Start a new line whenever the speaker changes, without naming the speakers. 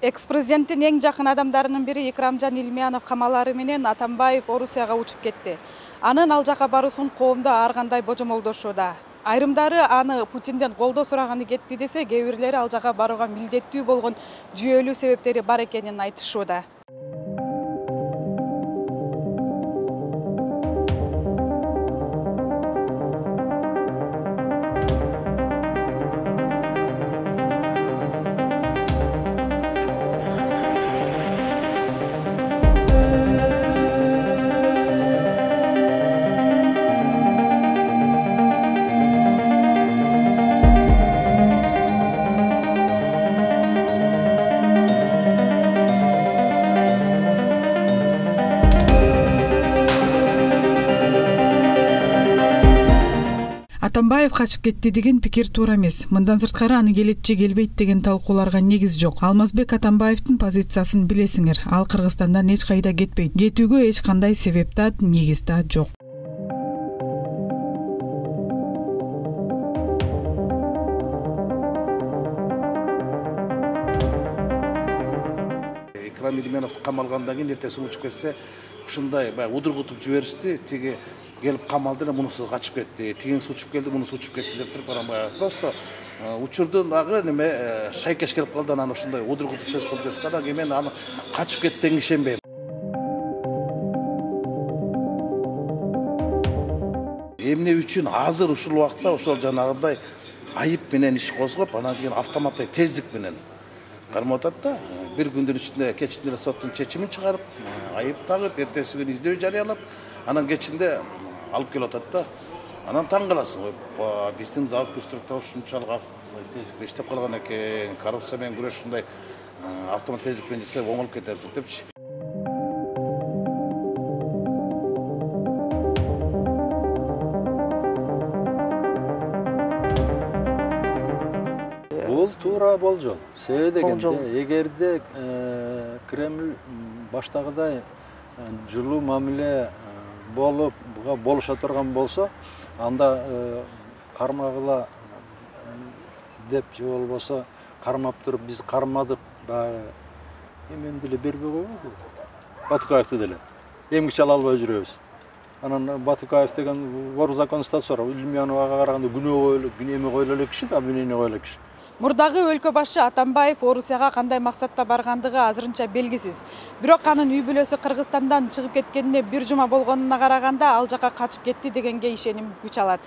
Экс-президенттин эң жакын адамдарынын бири Икрамжан Илмиянов камалары менен Атамбаев Орусияга учуп кетти. Анын ал жака баруусун коомдо ар кандай божомолдошууда. Айрымдары аны Путинден колдоо сураганы кетти десе, кээ бирлери ал жака барууга милдеттүү болгон жүйөлүү себептери бар экенин айтышууда. Атамбаев качып кетти деген пикир туура эмес. Мындан сырткары аны келет же келбейт деген талкууларга негиз жок. Алмазбек Атамбаевдин позициясын билесиңер. Ал Кыргызстандан эч кайда кетпейт. Кетүүгө эч кандай себеп да, негиз да жок.
Икрам Илмиянов камалгандан кийин эртеси учуп кетсе, ушундай баягы удургутуп жиберишти. Тиги gelip kamaldı da bunысы kaçıp gitti, tiginiz uçup geldi, bunысы uçup gitti деп turup baramaya. Просто учурдун агы неме шайкеш келип калды, анан ушундай удургутуп сөз кылып жүрүштү. Анан кейін мен аны качып кетти деген ишенбейм. Эмне үчүн азыр ушул убакта ошол жанагындай айып менен иш козгоп, анан кийин автоматтай тездик менен кармап атат да. Бир күндүн ичинде кечинде соттун чечимин чыгарып, айып тагып, эртеси күнү издөө жарыялап, анан кечинде алып келип атат да. Анан таң каласың, биздин дагы структура ушунчалык тездикте иштеп калган экен, коррупция менен күрөш ушундай автомат тездик менен жүрсө оңолуп кетет депчи.
Бул туура болжол. Себеби дегенде, эгерде Кремль баштагыдай жылуу мамиле болуп, буга болуша турган болсо, анда кармагыла деп же болбосо кармап туруп биз кармадык, баягы эмен деле бербей койбойбу? Батукаевди деле эмгиче ала албай жүрөбүз. Анан Батукаев деген вор закон статусу бар. Илмияновага караганда күнөөмө коюла элек киши, обвинение коюла элек киши.
Мурдагы өлкө башы Атамбаев Орусияга кандай максатта баргандыгы азырынча белгисиз. Бирок анын үй бүлөсү Кыргызстандан чыгып кеткенине бир жума болгонуна караганда ал жака качып кетти дегенге ишеним күч алат.